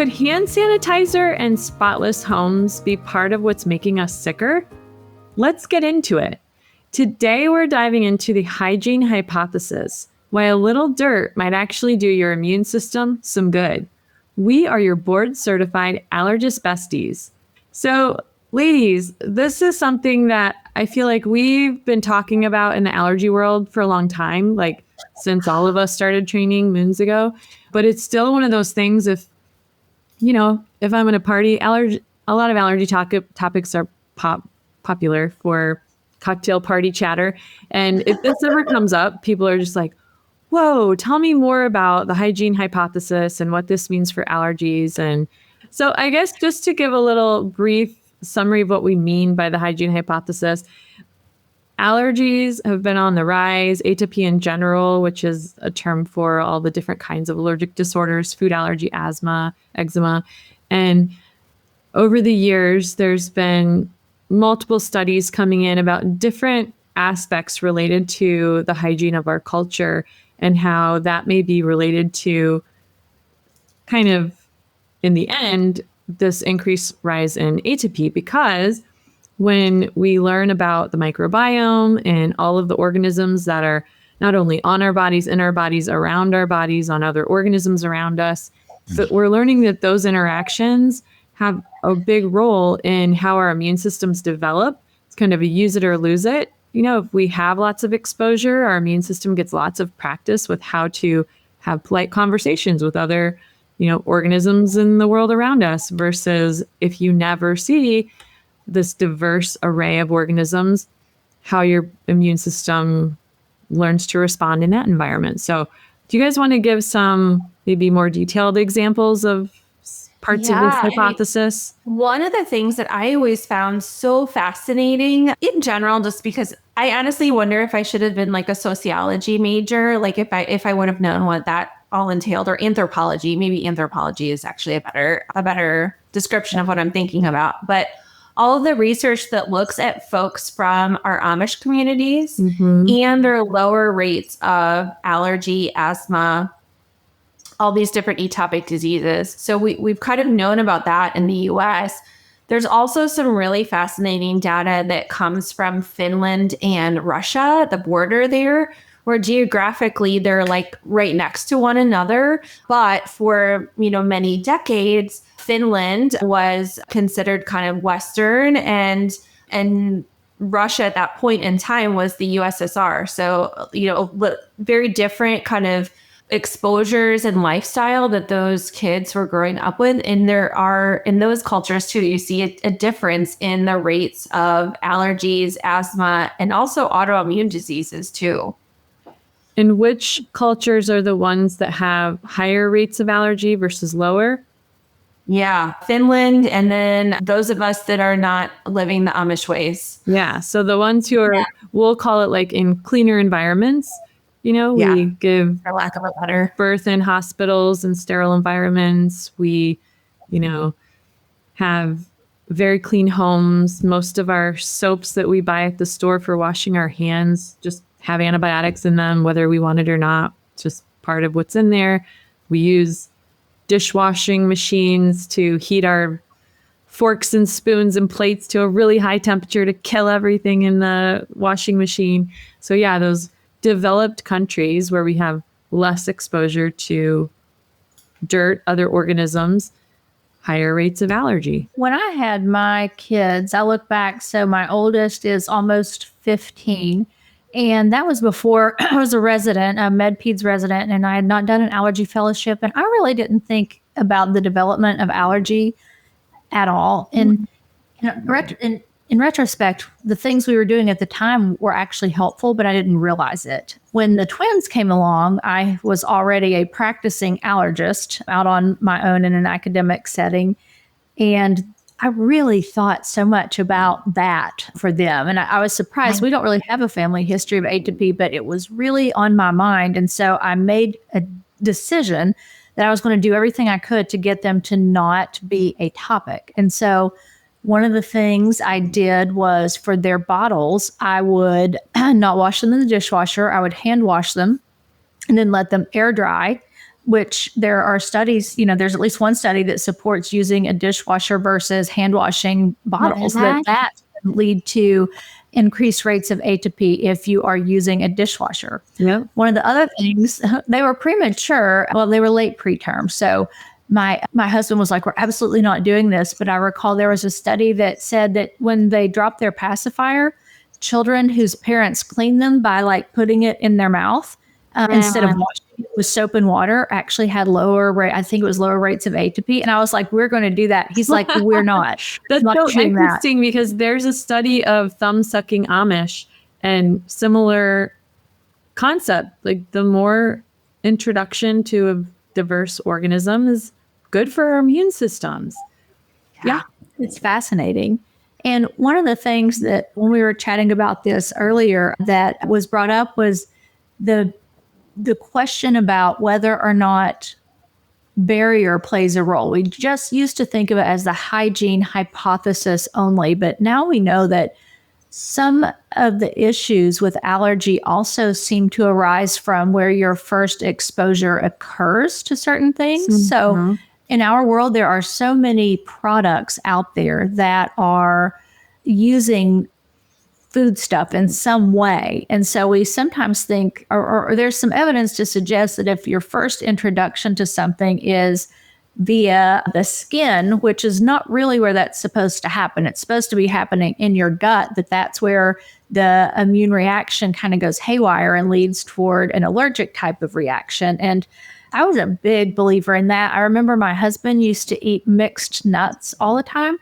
Could hand sanitizer and spotless homes be part of what's making us sicker? Let's get into it. Today, we're diving into the hygiene hypothesis, why a little dirt might actually do your immune system some good. We are your board-certified allergist besties. So, ladies, this is something that I feel like we've been talking about in the allergy world for a long time, like since all of us started training moons ago. But it's still one of those things if I'm in a party, a lot of allergy topics are popular for cocktail party chatter. And if this ever comes up, people are just like, whoa, tell me more about the hygiene hypothesis and what this means for allergies. And so I guess just to give a little brief summary of what we mean by the hygiene hypothesis, allergies have been on the rise, atopy in general, which is a term for all the different kinds of allergic disorders, food allergy, asthma, eczema. And over the years, there's been multiple studies coming in about different aspects related to the hygiene of our culture and how that may be related to kind of, in the end, this increased rise in atopy, because when we learn about the microbiome and all of the organisms that are not only on our bodies, in our bodies, around our bodies, on other organisms around us, but we're learning that those interactions have a big role in how our immune systems develop. It's kind of a use it or lose it. If we have lots of exposure, our immune system gets lots of practice with how to have polite conversations with other, organisms in the world around us, versus if you never see this diverse array of organisms, how your immune system learns to respond in that environment. So do you guys want to give some maybe more detailed examples of parts of this hypothesis? One of the things that I always found so fascinating in general, just because I honestly wonder if I should have been like a sociology major, like if I would have known what that all entailed, or anthropology. Maybe anthropology is actually a better description of what I'm thinking about. But all of the research that looks at folks from our Amish communities and their lower rates of allergy, asthma, all these different atopic diseases. So we've kind of known about that in the US. There's also some really fascinating data that comes from Finland and Russia, the border there, where geographically they're like right next to one another. But for, many decades, Finland was considered kind of Western, and Russia at that point in time was the USSR. So, very different kind of exposures and lifestyle that those kids were growing up with. And there are, in those cultures too, you see a difference in the rates of allergies, asthma, and also autoimmune diseases too. And which cultures are the ones that have higher rates of allergy versus lower? Yeah, Finland, and then those of us that are not living the Amish ways. Yeah, so the ones who are, we'll call it like in cleaner environments, we give, for lack of a better, birth in hospitals and sterile environments. We, have very clean homes. Most of our soaps that we buy at the store for washing our hands just have antibiotics in them, whether we want it or not. It's just part of what's in there. We use dishwashing machines to heat our forks and spoons and plates to a really high temperature to kill everything in the washing machine. So yeah, those developed countries where we have less exposure to dirt, other organisms, higher rates of allergy. When I had my kids, I look back, so my oldest is almost 15. And that was before I was a resident, a med-peds resident, and I had not done an allergy fellowship. And I really didn't think about the development of allergy at all. And in retrospect, the things we were doing at the time were actually helpful, but I didn't realize it. When the twins came along, I was already a practicing allergist out on my own in an academic setting. And I really thought so much about that for them. And I was surprised. We don't really have a family history of atopy, but it was really on my mind. And so I made a decision that I was going to do everything I could to get them to not be atopic. And so one of the things I did was, for their bottles, I would not wash them in the dishwasher. I would hand wash them and then let them air dry which there are studies, there's at least one study that supports using a dishwasher versus hand washing bottles, that can lead to increased rates of atopy if you are using a dishwasher. Yep. One of the other things, they were premature. Well, they were late preterm. So my husband was like, we're absolutely not doing this. But I recall there was a study that said that when they dropped their pacifier, children whose parents cleaned them by like putting it in their mouth instead of washing it with soap and water actually had lower rates of atopy. And I was like, we're going to do that. He's like, we're not. That's not so interesting because there's a study of thumb sucking Amish and similar concept. Like the more introduction to a diverse organism is good for our immune systems. Yeah. It's fascinating. And one of the things that when we were chatting about this earlier that was brought up was the question about whether or not barrier plays a role. We just used to think of it as the hygiene hypothesis only, but now we know that some of the issues with allergy also seem to arise from where your first exposure occurs to certain things. Mm-hmm. So in our world, there are so many products out there that are using food stuff in some way. And so we sometimes think, or there's some evidence to suggest that if your first introduction to something is via the skin, which is not really where that's supposed to happen. It's supposed to be happening in your gut, that's where the immune reaction kind of goes haywire and leads toward an allergic type of reaction. And I was a big believer in that. I remember my husband used to eat mixed nuts all the time.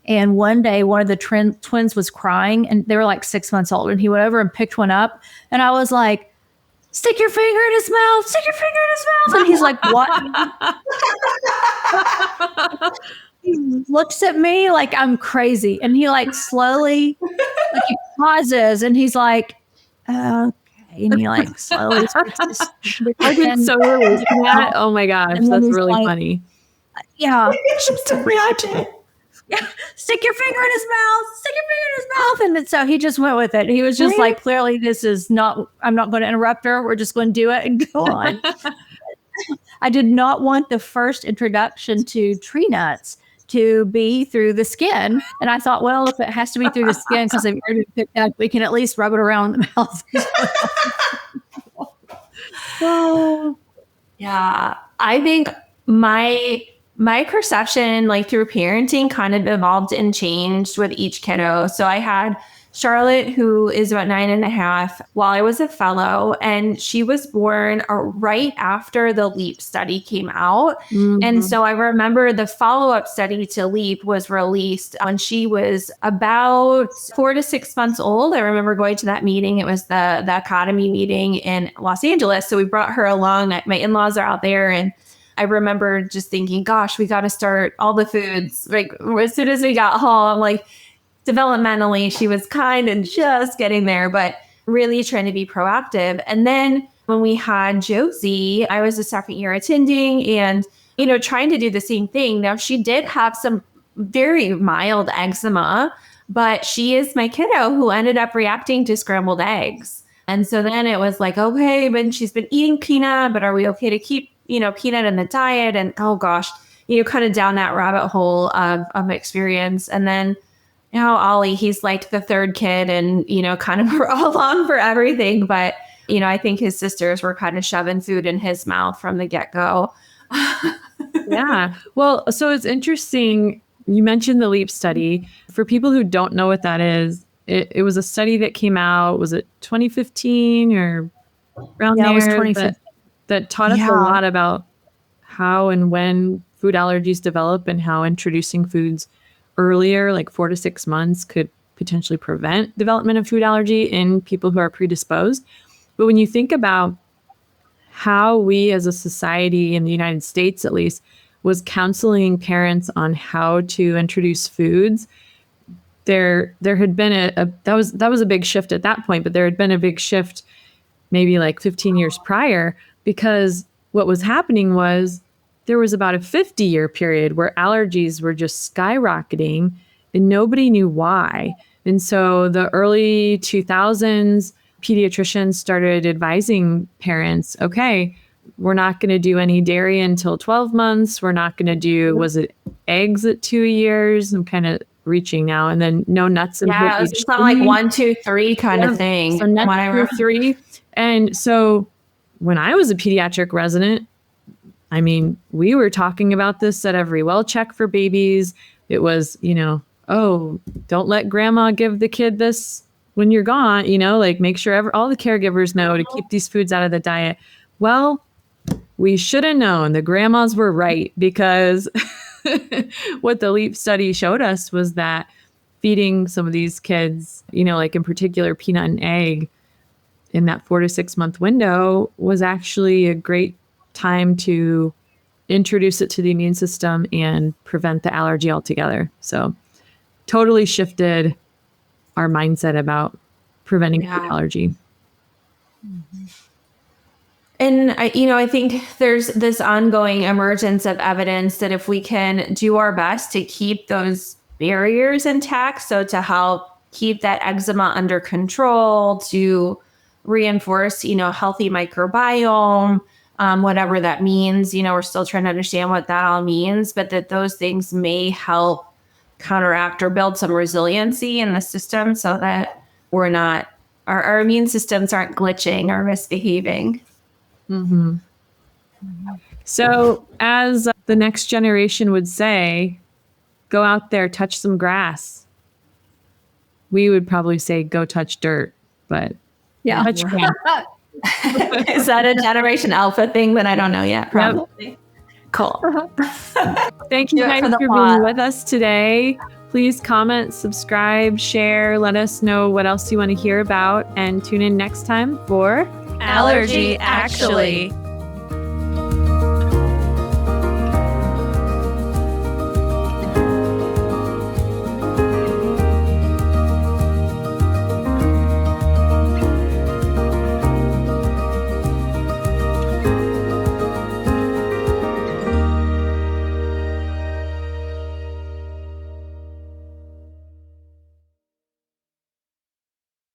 And one day, one of the twins was crying, and they were like 6 months old. And he went over and picked one up. And I was like, stick your finger in his mouth, stick your finger in his mouth. And he's like, what? He looks at me like I'm crazy. And he like slowly, like he pauses and he's like, okay. And he like slowly. I did so relate to that. Oh my gosh, that's really funny. Yeah. Yeah, stick your finger in his mouth, stick your finger in his mouth. And so he just went with it. He was just like, clearly this is not, I'm not going to interrupt her. We're just going to do it and go on. I did not want the first introduction to tree nuts to be through the skin. And I thought, well, if it has to be through the skin because they've already picked up, we can at least rub it around the mouth. So, yeah, I think my perception, like through parenting, kind of evolved and changed with each kiddo. So I had Charlotte, who is about 9.5, while I was a fellow, and she was born right after the LEAP study came out. Mm-hmm. And so I remember the follow-up study to LEAP was released when she was about 4 to 6 months old. I remember going to that meeting. It was the Academy meeting in Los Angeles. So we brought her along. My in-laws are out there, and I remember just thinking, gosh, we got to start all the foods. Like as soon as we got home, like developmentally, she was kind of just getting there, but really trying to be proactive. And then when we had Josie, I was a second year attending and, trying to do the same thing. Now she did have some very mild eczema, but she is my kiddo who ended up reacting to scrambled eggs. And so then it was like, okay, but she's been eating peanut, but are we okay to keep peanut in the diet? And oh gosh, kind of down that rabbit hole of experience. And then, Ollie, he's like the third kid and, kind of along for everything. But, I think his sisters were kind of shoving food in his mouth from the get-go. Yeah. Well, so it's interesting. You mentioned the LEAP study. For people who don't know what that is, it was a study that came out, was it 2015 or around there? It was 2015. That taught us a lot about how and when food allergies develop and how introducing foods earlier, like 4 to 6 months, could potentially prevent development of food allergy in people who are predisposed. But when you think about how we as a society in the United States, at least, was counseling parents on how to introduce foods, there had been that was a big shift at that point, but there had been a big shift maybe like 15 years prior. Because what was happening was there was about a 50-year period where allergies were just skyrocketing and nobody knew why. And so the early 2000s, pediatricians started advising parents, okay, we're not going to do any dairy until 12 months. We're not going to do, was it eggs at 2 years? I'm kind of reaching now. And then no nuts and Yeah, it's not like 1, 2, 3 kind of thing. So nuts through 3. And so when I was a pediatric resident, I mean, we were talking about this at every well check for babies. It was, oh, don't let grandma give the kid this when you're gone, like make sure all the caregivers know to keep these foods out of the diet. Well, we should have known. The grandmas were right, because what the LEAP study showed us was that feeding some of these kids, like in particular peanut and egg in that 4 to 6 month window was actually a great time to introduce it to the immune system and prevent the allergy altogether. So totally shifted our mindset about preventing food allergy. Mm-hmm. And I think there's this ongoing emergence of evidence that if we can do our best to keep those barriers intact, so to help keep that eczema under control, to reinforce, healthy microbiome, whatever that means, we're still trying to understand what that all means, but that those things may help counteract or build some resiliency in the system so that we're not, our immune systems aren't glitching or misbehaving. Mm-hmm. So as the next generation would say, go out there, touch some grass. We would probably say, go touch dirt, but touch grass. Is that a Generation Alpha thing that I don't know yet? Probably. Yep. Cool. Thank you guys for being with us today. Please comment, subscribe, share, let us know what else you want to hear about, and tune in next time for Allergy Actually.